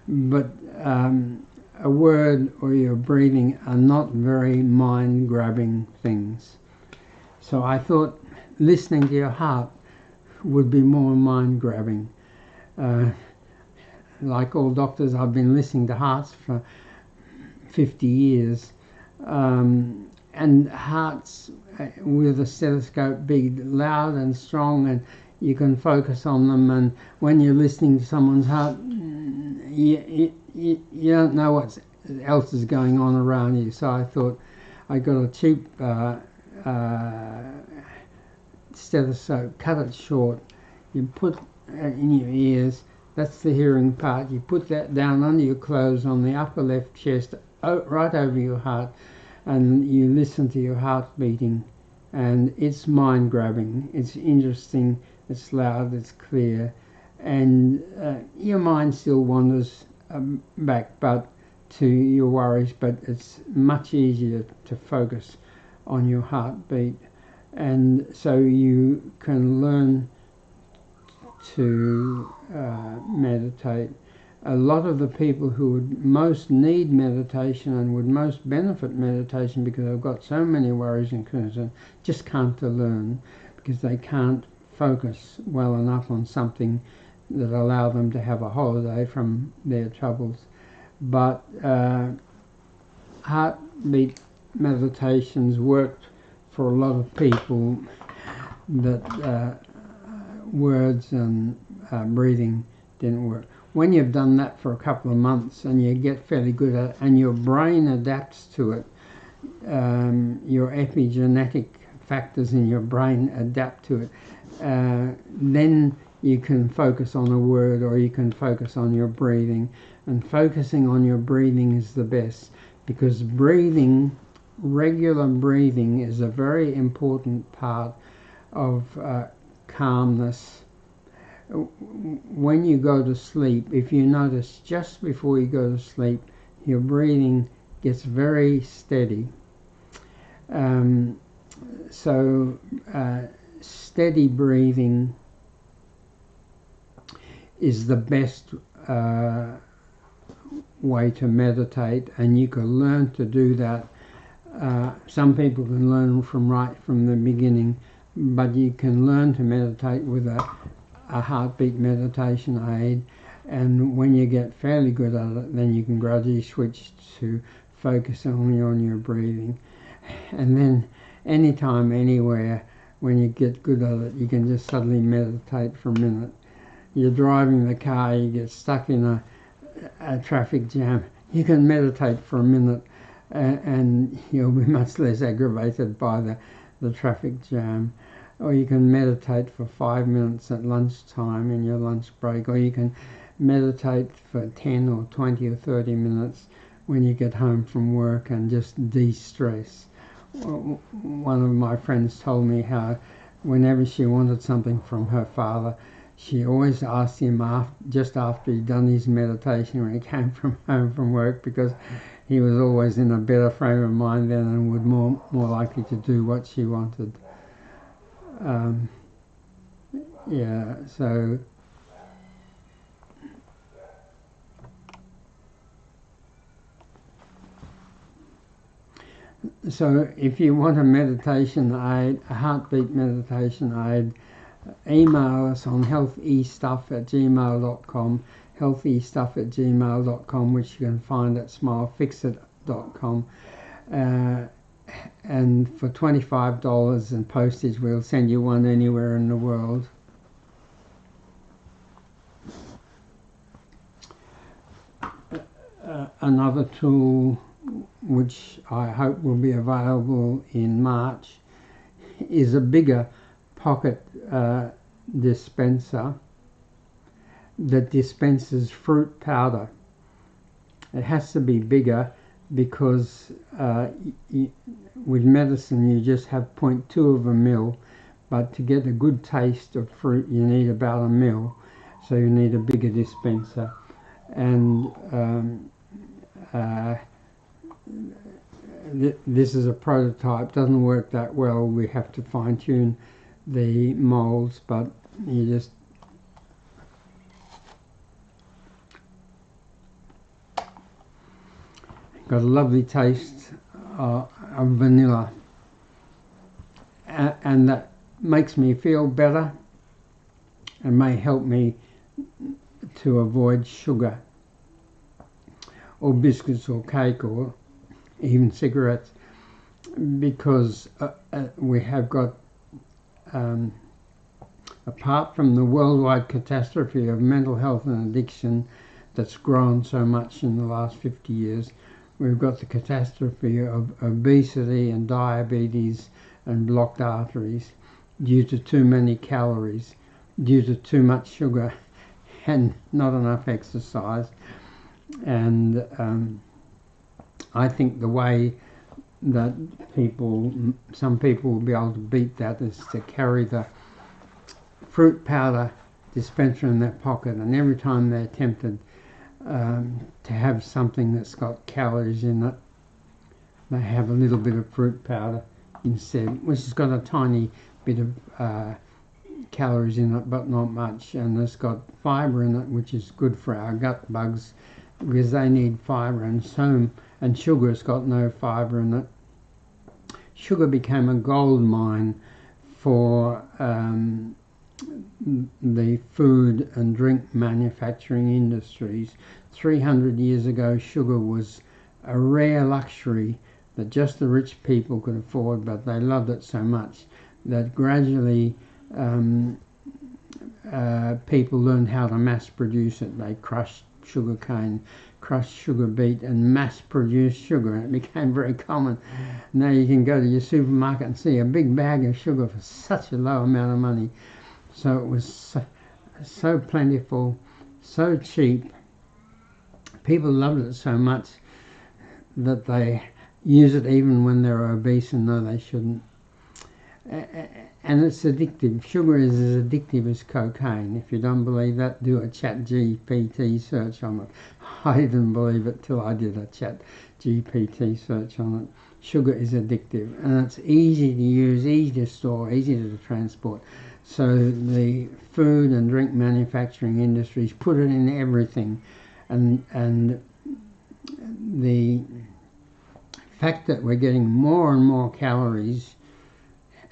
But a word or your breathing are not very mind-grabbing things. So I thought listening to your heart would be more mind-grabbing. Like all doctors, I've been listening to hearts for 50 years. And hearts with a stethoscope be loud and strong, and you can focus on them, and when you're listening to someone's heart, you don't know what else is going on around you. So I thought I got a cheap stethoscope, cut it short, you put it in your ears, that's the hearing part, you put that down under your clothes on the upper left chest, right over your heart, and you listen to your heart beating, and it's mind-grabbing, it's interesting, it's loud, it's clear, and your mind still wanders back to your worries, but it's much easier to focus on your heartbeat, and so you can learn to meditate. A lot of the people who would most need meditation and would most benefit meditation because they've got so many worries and concerns just can't learn because they can't focus well enough on something that allow them to have a holiday from their troubles. But heartbeat meditations worked for a lot of people that words and breathing didn't work. When you've done that for a couple of months and you get fairly good at it and your brain adapts to it, your epigenetic factors in your brain adapt to it, then you can focus on a word or you can focus on your breathing. And focusing on your breathing is the best, because breathing, regular breathing, is a very important part of calmness. When you go to sleep, if you notice just before you go to sleep, your breathing gets very steady. Steady breathing is the best way to meditate, and you can learn to do that. Some people can learn right from the beginning, but you can learn to meditate with a heartbeat meditation aid, and when you get fairly good at it, then you can gradually switch to focus only on your breathing. And then anytime, anywhere, when you get good at it, you can just suddenly meditate for a minute. You're driving the car, you get stuck in a traffic jam, you can meditate for a minute, and you'll be much less aggravated by the traffic jam. Or you can meditate for 5 minutes at lunchtime in your lunch break, or you can meditate for 10 or 20 or 30 minutes when you get home from work and just de-stress. One of my friends told me how whenever she wanted something from her father, she always asked him just after he'd done his meditation when he came home from work, because he was always in a better frame of mind then and would more likely to do what she wanted. So if you want a meditation aid, a heartbeat meditation aid, email us on healthystuff@gmail.com, healthystuff@gmail.com, which you can find at smilefixit.com. And for $25 and postage, we'll send you one anywhere in the world. Another tool which I hope will be available in March is a bigger pocket dispenser that dispenses fruit powder. It has to be bigger because with medicine you just have 0.2 of a mil, but to get a good taste of fruit you need about a mil, so you need a bigger dispenser. And this is a prototype, doesn't work that well. We have to fine tune the molds, but you just got a lovely taste of vanilla, and that makes me feel better and may help me to avoid sugar or biscuits or cake or even cigarettes, because we have got, apart from the worldwide catastrophe of mental health and addiction that's grown so much in the last 50 years, we've got the catastrophe of obesity and diabetes and blocked arteries due to too many calories, due to too much sugar and not enough exercise. And I think the way that some people will be able to beat that is to carry the fruit powder dispenser in their pocket, and every time they're tempted to have something that's got calories in it, they have a little bit of fruit powder instead, which has got a tiny bit of calories in it, but not much, and it's got fibre in it, which is good for our gut bugs because they need fibre, and sugar's got no fibre in it. Sugar became a gold mine for the food and drink manufacturing industries. 300 years ago, sugar was a rare luxury that just the rich people could afford, but they loved it so much that gradually people learned how to mass produce it. They crushed sugar cane, crushed sugar beet, and mass produced sugar, and it became very common. Now you can go to your supermarket and see a big bag of sugar for such a low amount of money. So it was so plentiful, so cheap. People loved it so much that they use it even when they're obese and know they shouldn't. And it's addictive. Sugar is as addictive as cocaine. If you don't believe that, do a ChatGPT search on it. I didn't believe it till I did a ChatGPT search on it. Sugar is addictive, and it's easy to use, easy to store, easy to transport. So the food and drink manufacturing industries put it in everything, and the fact that we're getting more and more calories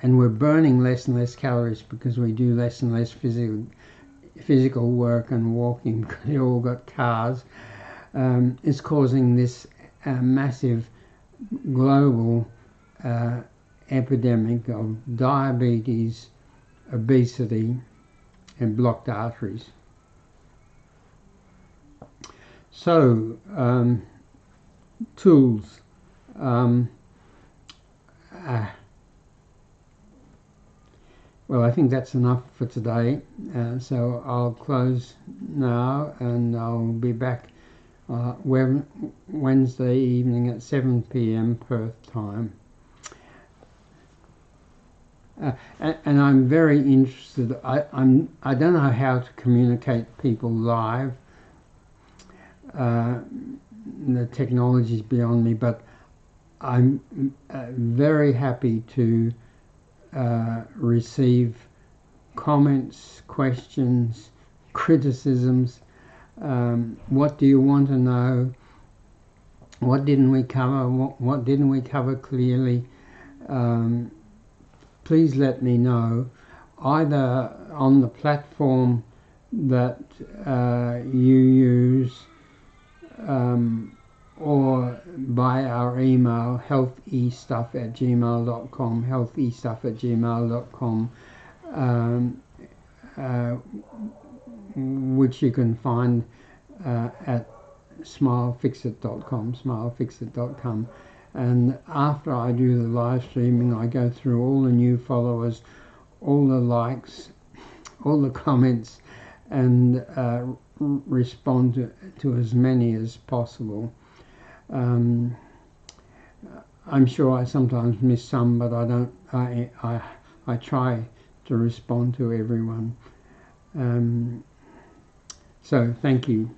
and we're burning less and less calories because we do less and less physical work and walking because we all got cars, is causing this massive global epidemic of diabetes, obesity and blocked arteries. So, tools. Well, I think that's enough for today. So I'll close now, and I'll be back Wednesday evening at 7 p.m. Perth time. And I'm very interested. I don't know how to communicate people live. The technology's beyond me, but I'm very happy to receive comments, questions, criticisms. What do you want to know? What didn't we cover? What didn't we cover clearly? Please let me know, either on the platform that you use, or by our email, healthestuff@gmail.com, healthestuff@gmail.com, which you can find at smilefixit.com. And after I do the live streaming, I go through all the new followers, all the likes, all the comments, and respond to as many as possible. I'm sure I sometimes miss some, but I don't. I try to respond to everyone. So thank you.